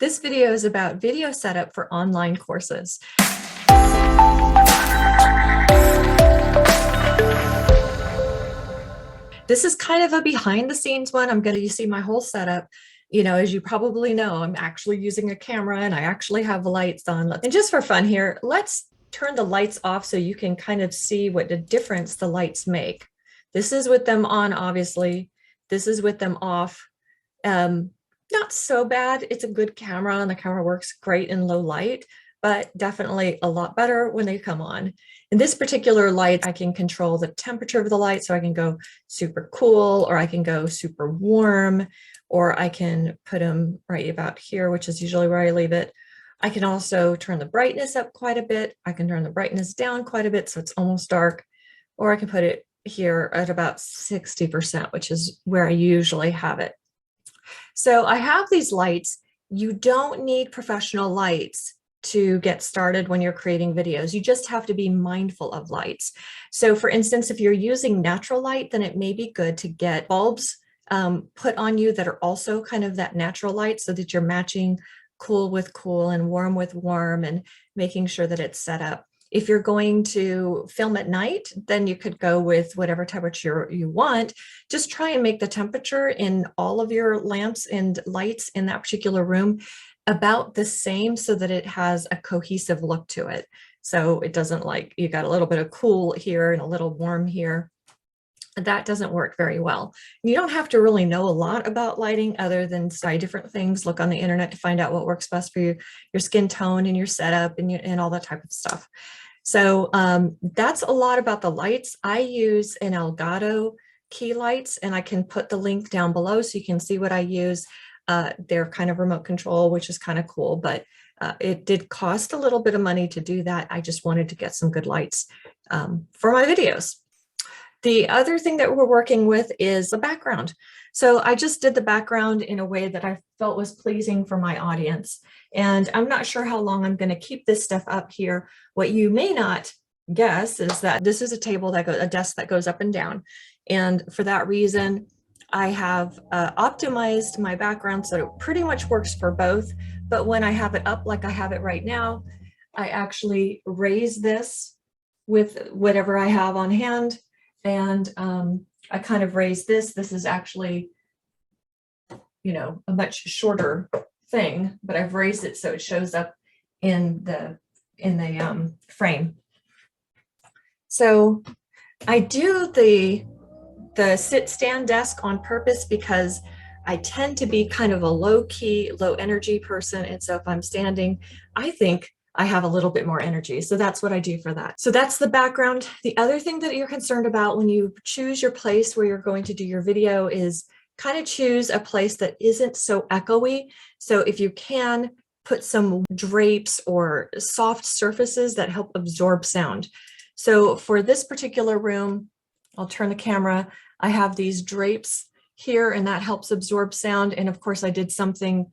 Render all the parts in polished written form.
This video is about video setup for online courses. This is kind of a behind the scenes one. I'm going to see my whole setup. You know, as you probably know, I'm actually using a camera and I actually have lights on. And just for fun here, let's turn the lights off so you can kind of see what the difference the lights make. This is with them on, obviously. This is with them off. Not so bad. It's a good camera and the camera works great in low light, but definitely a lot better when they come on. In this particular light, I can control the temperature of the light, so I can go super cool, or I can go super warm, or I can put them right about here, which is usually where I leave it. I can also turn the brightness up quite a bit. I can turn the brightness down quite a bit, so it's almost dark, or I can put it here at about 60%, which is where I usually have it. So I have these lights. You don't need professional lights to get started when you're creating videos. You just have to be mindful of lights. So for instance, if you're using natural light, then it may be good to get bulbs put on you that are also kind of that natural light, so that you're matching cool with cool and warm with warm and making sure that it's set up. If you're going to film at night, then you could go with whatever temperature you want. Just try and make the temperature in all of your lamps and lights in that particular room about the same, so that it has a cohesive look to it. So it doesn't, like, you got a little bit of cool here and a little warm here. That doesn't work very well. You don't have to really know a lot about lighting other than try different things, look on the internet to find out what works best for you, your skin tone and your setup and all that type of stuff. So that's a lot about the lights. I use an Elgato Key Lights, and I can put the link down below so you can see what I use. They're kind of remote control, which is kind of cool, but it did cost a little bit of money to do that. I just wanted to get some good lights for my videos. The other thing that we're working with is the background. So I just did the background in a way that I felt was pleasing for my audience. And I'm not sure how long I'm going to keep this stuff up here. What you may not guess is that this is a table that goes, a desk that goes up and down. And for that reason, I have optimized my background so it pretty much works for both. But when I have it up like I have it right now, I actually raise this with whatever I have on hand. And I kind of raise this. This is actually, you know, a much shorter thing, but I've raised it so it shows up in the frame. So I do the sit stand desk on purpose because I tend to be kind of a low key, low energy person. And so if I'm standing, I think I have a little bit more energy. So that's what I do for that. So that's the background. The other thing that you're concerned about when you choose your place where you're going to do your video is kind of choose a place that isn't so echoey. So if you can, put some drapes or soft surfaces that help absorb sound. So for this particular room, I'll turn the camera. I have these drapes here and that helps absorb sound. And of course I did something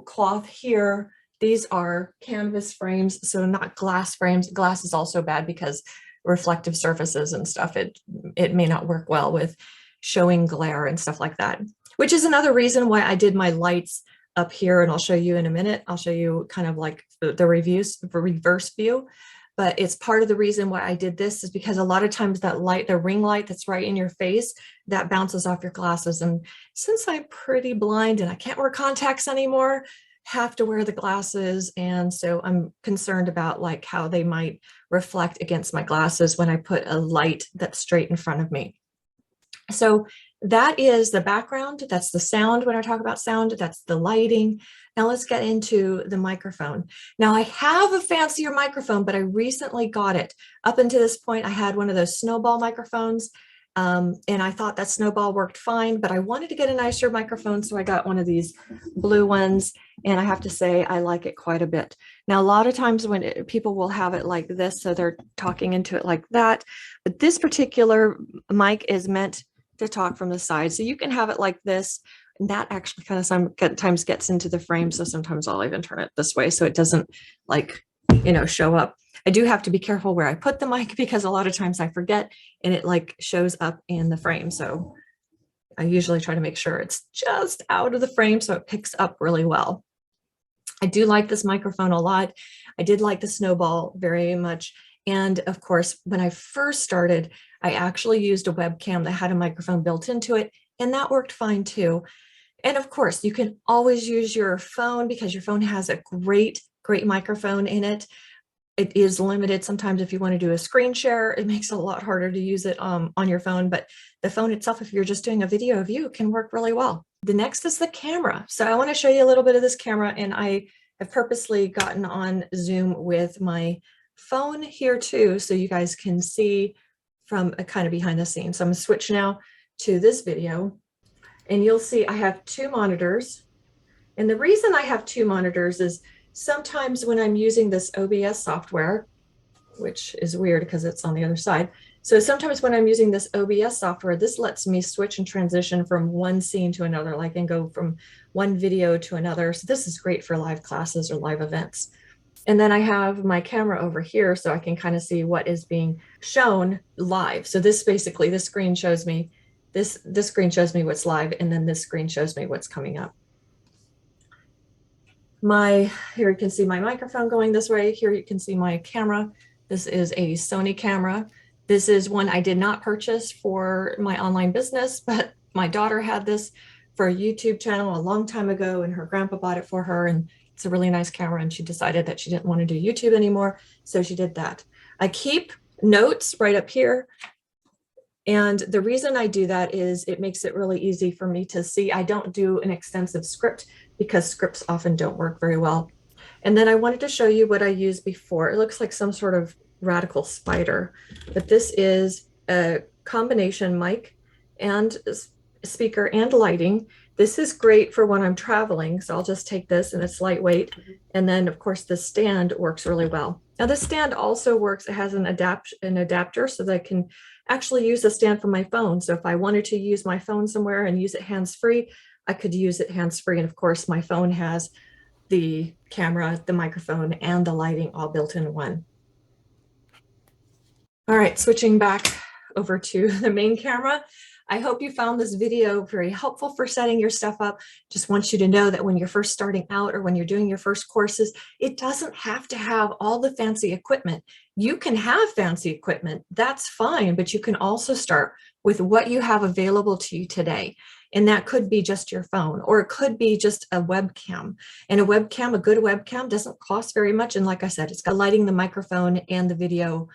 cloth here. These are canvas frames, so not glass frames. Glass is also bad because reflective surfaces and stuff, it may not work well with showing glare and stuff like that, which is another reason why I did my lights up here. And I'll show you in a minute. I'll show you kind of like the reviews for reverse view. But it's part of the reason why I did this is because a lot of times that light, the ring light that's right in your face, that bounces off your glasses. And since I'm pretty blind and I can't wear contacts anymore, have to wear the glasses, and so I'm concerned about like how they might reflect against my glasses when I put a light that's straight in front of me. So that is the background. That's the sound. When I talk about sound, that's the lighting. Now let's get into the microphone. Now I have a fancier microphone, but I recently got it. Up until this point, I had one of those Snowball microphones. And I thought that Snowball worked fine, but I wanted to get a nicer microphone. So I got one of these blue ones, and I have to say, I like it quite a bit. Now, a lot of times when people will have it like this, so they're talking into it like that, but this particular mic is meant to talk from the side. So you can have it like this, and that actually kind of sometimes gets into the frame. So sometimes I'll even turn it this way so it doesn't like, you know, show up. I do have to be careful where I put the mic because a lot of times I forget and it like shows up in the frame. So I usually try to make sure it's just out of the frame so it picks up really well. I do like this microphone a lot. I did like the Snowball very much. And of course, when I first started, I actually used a webcam that had a microphone built into it, and that worked fine too. And of course, you can always use your phone because your phone has a great microphone in it. It is limited sometimes if you want to do a screen share. It makes it a lot harder to use it on your phone, but the phone itself, if you're just doing a video of you, can work really well. The next is the camera. So I want to show you a little bit of this camera, and I have purposely gotten on Zoom with my phone here too, so you guys can see from a kind of behind the scenes. So I'm going to switch now to this video, and you'll see I have two monitors. And the reason I have two monitors is sometimes when I'm using this OBS software, which is weird because it's on the other side. So sometimes when I'm using this OBS software, this lets me switch and transition from one scene to another, like, and go from one video to another. So this is great for live classes or live events. And then I have my camera over here so I can kind of see what is being shown live. So this basically, this screen shows me, this screen shows me what's live, and then this screen shows me what's coming up. Here you can see my microphone going this way. Here you can see my camera. This is a Sony camera. This is one I did not purchase for my online business, but my daughter had this for a YouTube channel a long time ago, and her grandpa bought it for her, and it's a really nice camera, and she decided that she didn't want to do YouTube anymore, so she did that. I keep notes right up here, and the reason I do that is it makes it really easy for me to see. I don't do an extensive script because scripts often don't work very well. And then I wanted to show you what I used before. It looks like some sort of radical spider, but this is a combination mic and speaker and lighting. This is great for when I'm traveling, so I'll just take this, and it's lightweight. And then of course the stand works really well. Now the stand also works, it has an adapter so that I can actually use the stand for my phone. So if I wanted to use my phone somewhere and use it hands-free, I could use it hands-free. And of course my phone has the camera, the microphone, and the lighting all built in one. All right, switching back over to the main camera. I hope you found this video very helpful for setting your stuff up. Just want you to know that when you're first starting out or when you're doing your first courses, it doesn't have to have all the fancy equipment. You can have fancy equipment, that's fine, but you can also start with what you have available to you today. And that could be just your phone, or it could be just a webcam. And a webcam, a good webcam, doesn't cost very much. And like I said, it's got lighting, the microphone, and the video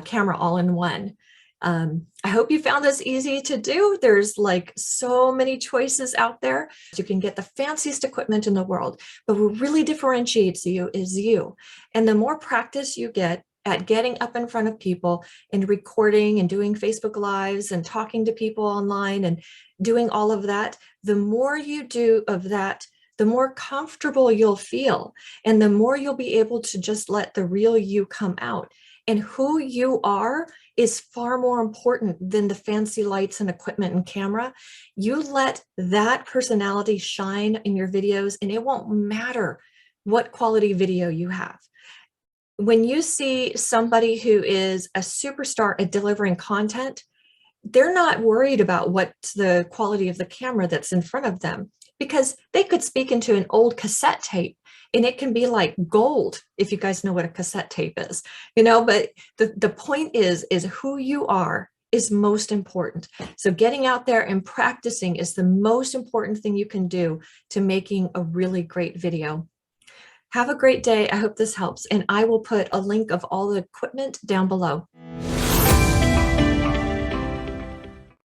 camera all in one. I hope you found this easy to do. There's like so many choices out there. You can get the fanciest equipment in the world, but what really differentiates you is you. And the more practice you get at getting up in front of people and recording and doing Facebook Lives and talking to people online and doing all of that, the more you do of that, the more comfortable you'll feel, and the more you'll be able to just let the real you come out. And who you are is far more important than the fancy lights and equipment and camera. You let that personality shine in your videos, and it won't matter what quality video you have. When you see somebody who is a superstar at delivering content, they're not worried about what's the quality of the camera that's in front of them, because they could speak into an old cassette tape and it can be like gold, if you guys know what a cassette tape is, but the point is who you are is most important. So getting out there and practicing is the most important thing you can do to making a really great video. Have a great day. I hope this helps. And I will put a link of all the equipment down below.